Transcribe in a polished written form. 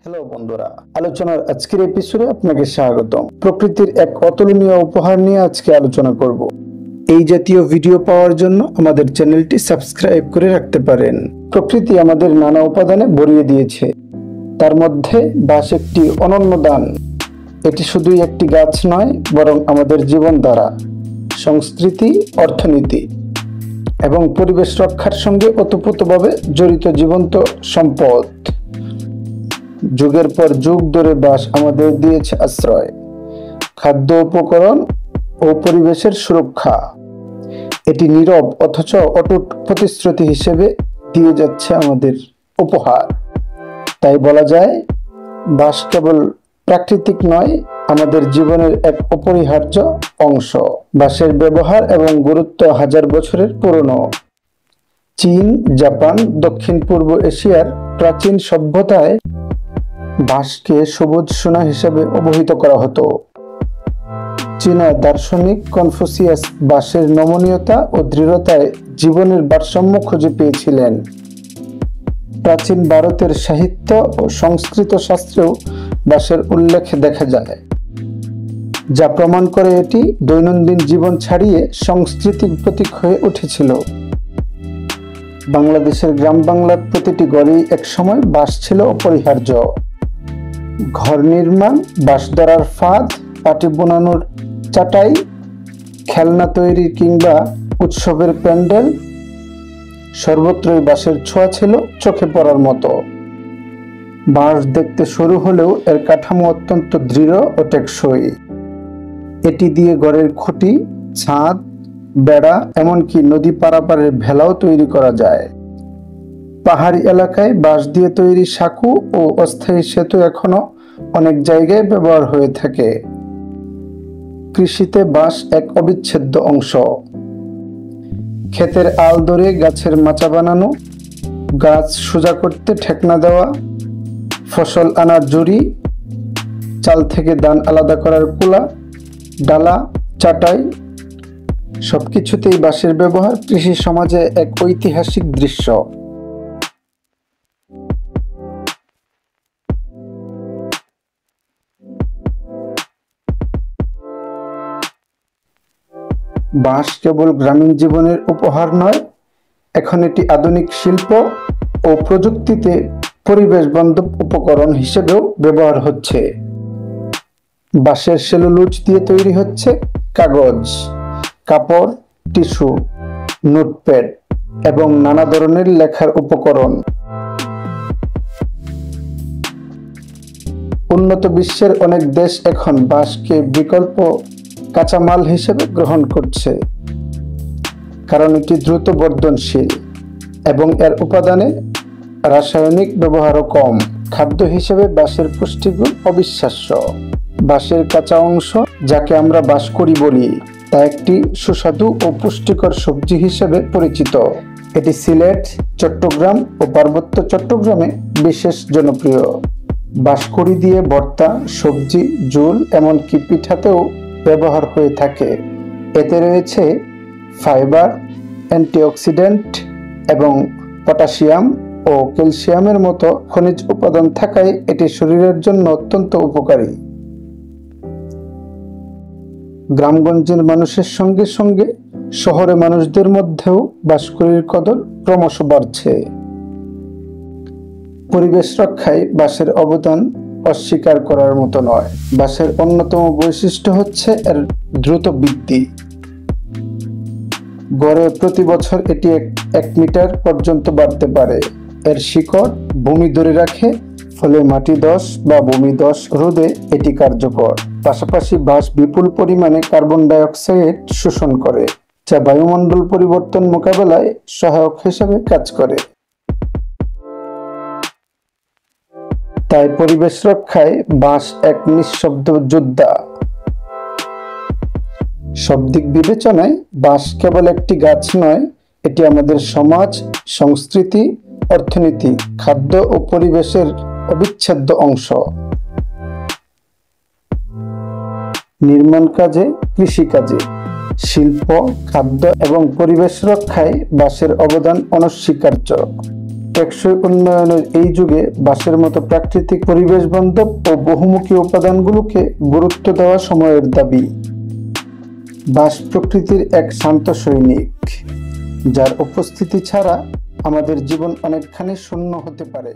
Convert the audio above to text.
Hello বন্ধুরা, আলোচনার আজকের এপিসোডে আপনাকে স্বাগতম। প্রকৃতির এক অতুলনীয় উপহার নিয়ে আজকে আলোচনা করব। এই জাতীয় ভিডিও পাওয়ার জন্য আমাদের চ্যানেলটি সাবস্ক্রাইব করে রাখতে পারেন। প্রকৃতি আমাদের নানা উপাদানে ভরিয়ে দিয়েছে, তার মধ্যে বাঁশ একটি অনন্য দান। এটি শুধুই একটি গাছ নয়, বরং আমাদের জীবনধারা, সংস্কৃতি, অর্থনীতি এবং পরিবেশ রক্ষার সঙ্গে ওতপ্রোতভাবে জড়িত জীবন্ত সম্পদ। যুগের পর যুগ ধরে বাঁশ আমাদের দিয়েছে আশ্রয়, খাদ্য, উপকরণ ও পরিবেশের সুরক্ষা। এটি নীরব অথচ অটুট প্রতিশ্রুতি হিসেবে দিয়ে যাচ্ছে আমাদের উপহার। তাই বলা যায়, বাঁশ কেবল প্রাকৃতিক নয়, আমাদের জীবনের এক অপরিহার্য অংশ। বাঁশের ব্যবহার এবং গুরুত্ব হাজার বছরের পুরনো। চীন, জাপান, দক্ষিণ পূর্ব এশিয়ার প্রাচীন সভ্যতায় বাঁশকে সবুজ সোনা হিসেবে অবহিত করা হতো। চীনা দার্শনিক কনফুসিয়াস বাঁশের নমনীয়তা ও দৃঢ়তায় জীবনের ভারসাম্য খুঁজে পেয়েছিলেন। প্রাচীন ভারতের সাহিত্য ও সংস্কৃত শাস্ত্রেও বাঁশের উল্লেখ দেখা যায়, যা প্রমাণ করে এটি দৈনন্দিন জীবন ছাড়িয়ে সংস্কৃতির প্রতীক হয়ে উঠেছিল। বাংলাদেশের গ্রাম বাংলার প্রতিটি ঘরেই একসময় বাঁশ ছিল অপরিহার্য। ঘর নির্মাণ, বাঁশ ধরার ফাঁদ, পাটি বোনানোর চাটাই, খেলনা তৈরি কিংবা উৎসবের প্যান্ডেল, সর্বত্রই বাঁশের ছোঁয়া ছিল চোখে পড়ার মতো। বাঁশ দেখতে সরু হলেও এর কাঠামো অত্যন্ত দৃঢ় ও টেকসই। এটি দিয়ে ঘরের খুঁটি, ছাদ, বেড়া, এমনকি নদী পারাপারের ভেলাও তৈরি করা যায়। পাহাড়ি এলাকায় বাঁশ দিয়ে তৈরি সাঁকো ও অস্থায়ী সেতু এখনো অনেক জায়গায় ব্যবহার হয়ে থাকে। কৃষিতে বাঁশ এক অবিচ্ছেদ্য অংশ। ক্ষেতের আল ধরে গাছের মাচা বানানো, গাছ সোজা করতে ঠেকনা দেওয়া, ফসল আনার জুড়ি, চাল থেকে ধান আলাদা করার কুলা, ডালা, চাটাই, সবকিছুতেই বাঁশের ব্যবহার কৃষি সমাজে এক ঐতিহাসিক দৃশ্য। বাঁশ কেবল গ্রামীণ জীবনের উপহার নয়, এখন এটি আধুনিক শিল্প ও প্রযুক্তিতে পরিবেশ বান্ধব উপকরণ হিসেবেও ব্যবহার হচ্ছে। বাঁশের সেলুলোজ দিয়ে তৈরি হচ্ছে কাগজ, কাপড়, টিস্যু, নোটপ্যাড এবং নানা ধরনের লেখার উপকরণ। উন্নত বিশ্বের অনেক দেশ এখন বাঁশকে বিকল্প কাঁচামাল হিসেবে গ্রহণ করছে, কারণ এটি দ্রুত বর্ধনশীল এবং এর উপাদানে রাসায়নিক ব্যবহারও কম। খাদ্য হিসেবে বাঁশের পুষ্টিগুণ অবিশ্বাস্য। বাঁশের কাঁচা অংশ, যাকে আমরা বাঁশকড়ি বলি, তা একটি সুস্বাদু ও পুষ্টিকর সবজি হিসেবে পরিচিত। এটি সিলেট, চট্টগ্রাম ও পার্বত্য চট্টগ্রামে বিশেষ জনপ্রিয়। বাঁশকড়ি দিয়ে ভর্তা, সবজি, ঝোল, এমনকি পিঠাতেও ব্যবহার হয়ে থাকে। এতে রয়েছে ফাইবার, অ্যান্টিঅক্সিডেন্ট এবং পটাশিয়াম ও ক্যালসিয়ামের মতো খনিজ উপাদান থাকায় এটি শরীরের জন্য অত্যন্ত উপকারী। গ্রামগঞ্জের মানুষের সঙ্গে সঙ্গে শহরে মানুষদের মধ্যেও বাঁশকড়ির কদর ক্রমশ বাড়ছে। পরিবেশ রক্ষায় বাঁশের অবদান অস্বীকার করার মতো নয়। বাঁশের অন্যতম বৈশিষ্ট্য হচ্ছে এর দ্রুত বৃদ্ধি। গড়ে প্রতি বছর এটি 1 মিটার পর্যন্ত বাড়তে পারে। এর শিকড় ভূমি ধরে রাখে, ফলে মাটি ধস বা ভূমি ধস রোধে এটি কার্যকর। পাশাপাশি বাঁশ বিপুল পরিমাণে কার্বন ডাই অক্সাইড শোষণ করে, যা বায়ুমণ্ডল পরিবর্তন মোকাবেলায় সহায়ক হিসেবে কাজ করে। তাই পরিবেশ রক্ষায় বাঁশ এক নিঃশব্দ যোদ্ধা। সব দিক বিবেচনায় বাঁশ কেবল একটি গাছ নয়, এটি আমাদের সমাজ, সংস্কৃতি, অর্থনীতি, খাদ্য ও পরিবেশের অবিচ্ছেদ্য অংশ। নির্মাণ কাজে, কৃষিকাজে, শিল্প, খাদ্য এবং পরিবেশ রক্ষায় বাঁশের অবদান অনস্বীকার্য। টেকসই উন্নয়নের এই যুগে বাঁশের মতো প্রাকৃতিক পরিবেশ বান্ধব ও বহুমুখী উপাদানগুলোকে গুরুত্ব দেওয়া সময়ের দাবি। বাঁশ প্রকৃতির এক শান্ত সৈনিক, যার উপস্থিতি ছাড়া আমাদের জীবন অনেকখানি শূন্য হতে পারে।